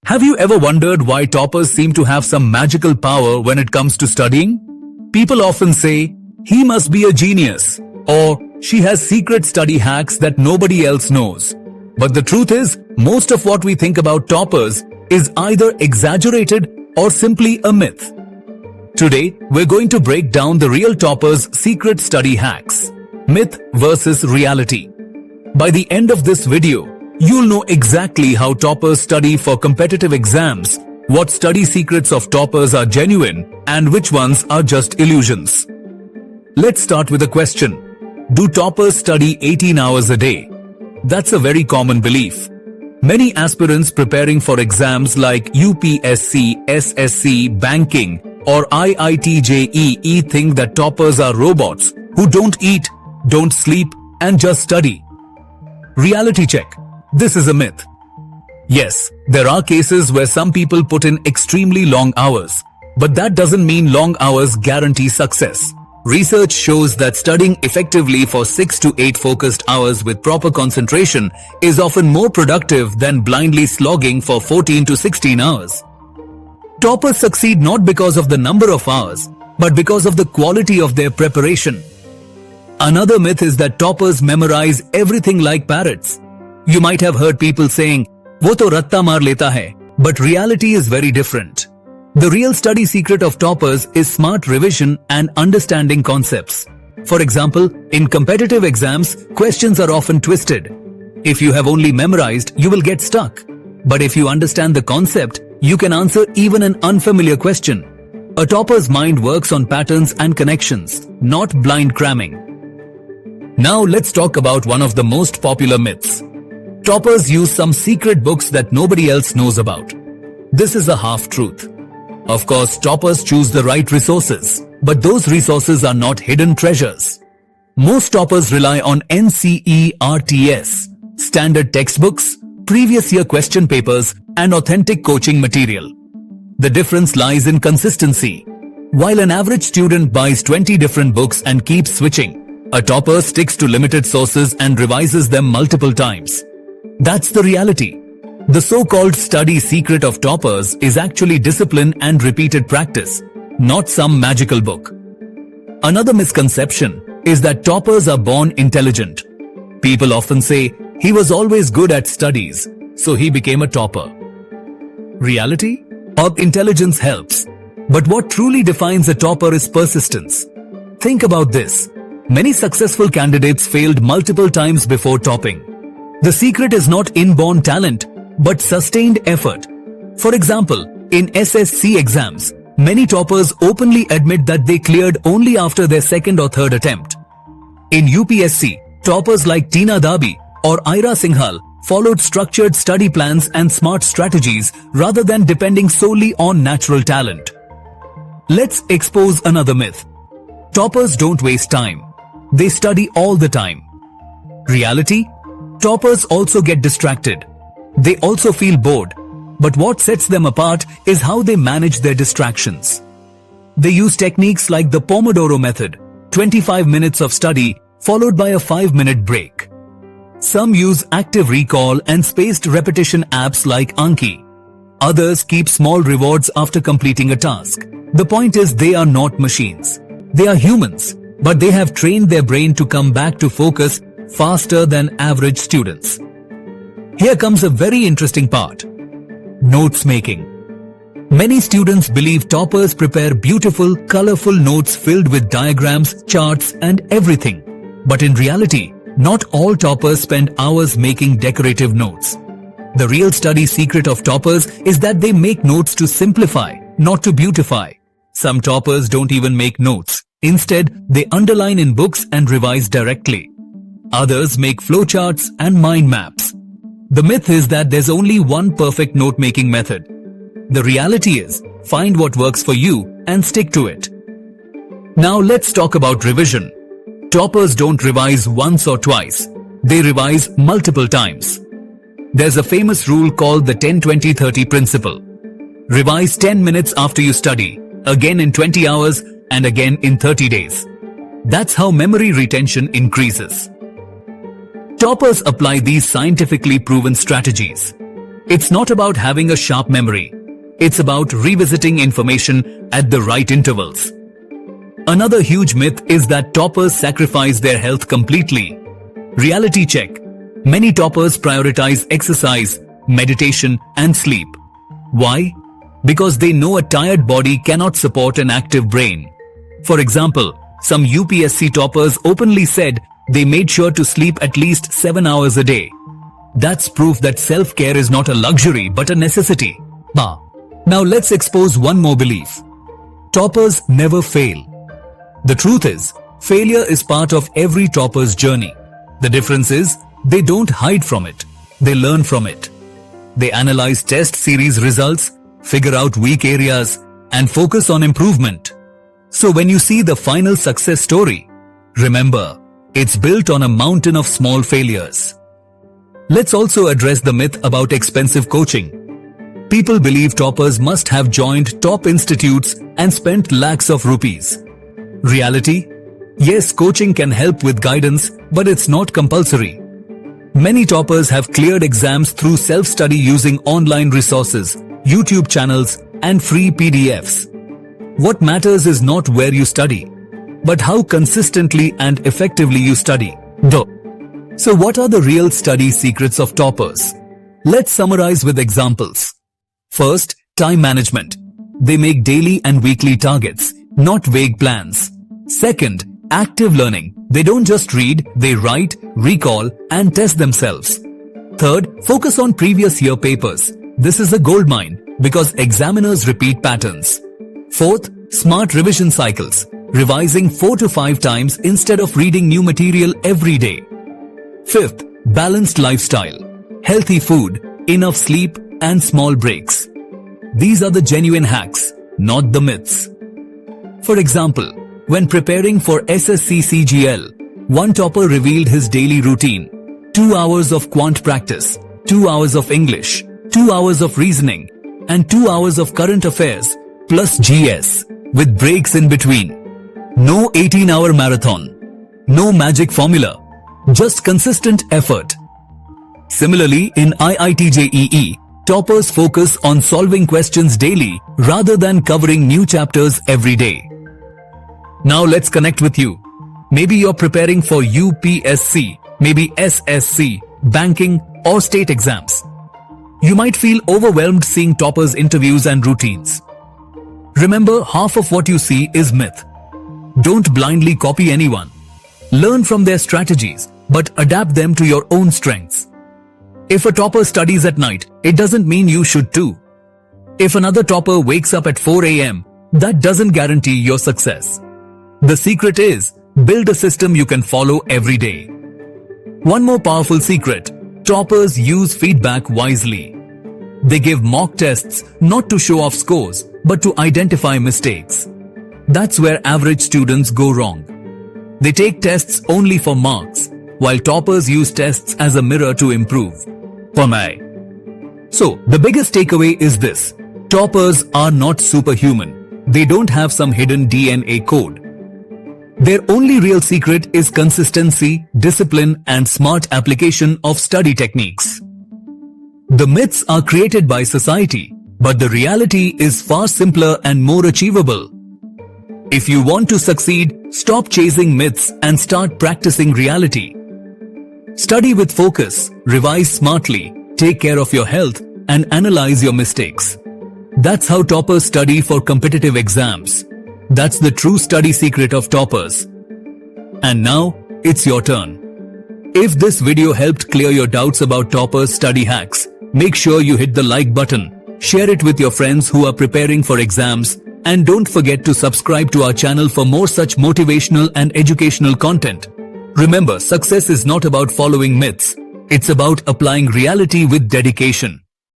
Have you ever wondered why toppers seem to have some magical power when it comes to studying? People often say, he must be a genius, or she has secret study hacks that nobody else knows. But the truth is, most of what we think about toppers is either exaggerated or simply a myth. Today, we're going to break down the real toppers' secret study hacks. Myth versus reality. By the end of this video, you'll know exactly how toppers study for competitive exams, what study secrets of toppers are genuine, and which ones are just illusions. Let's start with a question. Do toppers study 18 hours a day? That's a very common belief. Many aspirants preparing for exams like UPSC, SSC, banking, or IIT JEE think that toppers are robots who don't eat, don't sleep, and just study. Reality check. This is a myth. Yes, there are cases where some people put in extremely long hours, but that doesn't mean long hours guarantee success. Research shows that studying effectively for 6 to 8 focused hours with proper concentration is often more productive than blindly slogging for 14 to 16 hours. Toppers succeed not because of the number of hours, but because of the quality of their preparation. Another myth is that toppers memorize everything like parrots. You might have heard people saying, "वो तो रट्टा मार लेता है," but reality is very different. The real study secret of toppers is smart revision and understanding concepts. For example, in competitive exams, questions are often twisted. If you have only memorized, you will get stuck. But if you understand the concept, you can answer even an unfamiliar question. A topper's mind works on patterns and connections, not blind cramming. Now let's talk about one of the most popular myths. Toppers use some secret books that nobody else knows about. This is a half-truth. Of course, toppers choose the right resources, but those resources are not hidden treasures. Most toppers rely on NCERTS, standard textbooks, previous year question papers, and authentic coaching material. The difference lies in consistency. While an average student buys 20 different books and keeps switching, a topper sticks to limited sources and revises them multiple times. That's the reality. The so-called study secret of toppers is actually discipline and repeated practice, not some magical book. Another misconception is that toppers are born intelligent. People often say, he was always good at studies, so he became a topper. Reality? Or intelligence helps. But what truly defines a topper is persistence. Think about this. Many successful candidates failed multiple times before topping. The secret is not inborn talent, but sustained effort. For example, in SSC exams, many toppers openly admit that they cleared only after their second or third attempt. In UPSC, toppers like Tina Dabi or Ira Singhal followed structured study plans and smart strategies rather than depending solely on natural talent. Let's expose another myth. Toppers don't waste time. They study all the time. Reality? Toppers also get distracted. They also feel bored. But what sets them apart is how they manage their distractions. They use techniques like the Pomodoro method, 25 minutes of study followed by a 5-minute break. Some use active recall and spaced repetition apps like Anki. Others keep small rewards after completing a task. The point is, they are not machines. They are humans, but they have trained their brain to come back to focus faster than average students. Here comes a very interesting part. Notes making. Many students believe toppers prepare beautiful, colorful notes filled with diagrams, charts, and everything. But in reality, not all toppers spend hours making decorative notes. The real study secret of toppers is that they make notes to simplify, not to beautify. Some toppers don't even make notes. Instead, they underline in books and revise directly. Others make flowcharts and mind maps. The myth is that there's only one perfect note-making method. The reality is, find what works for you and stick to it. Now let's talk about revision. Toppers don't revise once or twice. They revise multiple times. There's a famous rule called the 10-20-30 principle. Revise 10 minutes after you study, again in 20 hours, and again in 30 days. That's how memory retention increases. Toppers apply these scientifically proven strategies. It's not about having a sharp memory. It's about revisiting information at the right intervals. Another huge myth is that toppers sacrifice their health completely. Reality check. Many toppers prioritize exercise, meditation, and sleep. Why? Because they know a tired body cannot support an active brain. For example, some UPSC toppers openly said they made sure to sleep at least 7 hours a day. That's proof that self-care is not a luxury but a necessity. Now let's expose one more belief. Toppers never fail. The truth is, failure is part of every topper's journey. The difference is, they don't hide from it. They learn from it. They analyze test series results, figure out weak areas, and focus on improvement. So when you see the final success story, remember, it's built on a mountain of small failures. Let's also address the myth about expensive coaching. People believe toppers must have joined top institutes and spent lakhs of rupees. Reality? Yes, coaching can help with guidance, but it's not compulsory. Many toppers have cleared exams through self-study using online resources, YouTube channels, and free PDFs. What matters is not where you study, but how consistently and effectively you study. So what are the real study secrets of toppers? Let's summarize with examples. First, time management. They make daily and weekly targets, not vague plans. Second, active learning. They don't just read, they write, recall, and test themselves. Third, focus on previous year papers. This is a goldmine because examiners repeat patterns. Fourth, smart revision cycles. Revising 4 to 5 times instead of reading new material every day. Fifth, balanced lifestyle. Healthy food, enough sleep, and small breaks. These are the genuine hacks, not the myths. For example, when preparing for SSC CGL, one topper revealed his daily routine. 2 hours of quant practice, 2 hours of English, 2 hours of reasoning, and 2 hours of current affairs, plus GS, with breaks in between. No 18-hour marathon. No magic formula. Just consistent effort. Similarly, in IIT JEE, toppers focus on solving questions daily rather than covering new chapters every day. Now let's connect with you. Maybe you're preparing for UPSC, maybe SSC, banking, or state exams. You might feel overwhelmed seeing toppers' interviews and routines. Remember, half of what you see is myth. Don't blindly copy anyone. Learn from their strategies, but adapt them to your own strengths. If a topper studies at night, it doesn't mean you should too. If another topper wakes up at 4 a.m., that doesn't guarantee your success. The secret is, build a system you can follow every day. One more powerful secret, toppers use feedback wisely. They give mock tests not to show off scores, but to identify mistakes. That's where average students go wrong. They take tests only for marks, while toppers use tests as a mirror to improve. So, the biggest takeaway is this. Toppers are not superhuman. They don't have some hidden DNA code. Their only real secret is consistency, discipline, and smart application of study techniques. The myths are created by society, but the reality is far simpler and more achievable. If you want to succeed, stop chasing myths and start practicing reality. Study with focus, revise smartly, take care of your health, and analyze your mistakes. That's how toppers study for competitive exams. That's the true study secret of toppers. And now, it's your turn. If this video helped clear your doubts about toppers' study hacks, make sure you hit the like button, share it with your friends who are preparing for exams, and don't forget to subscribe to our channel for more such motivational and educational content. Remember, success is not about following myths. It's about applying reality with dedication.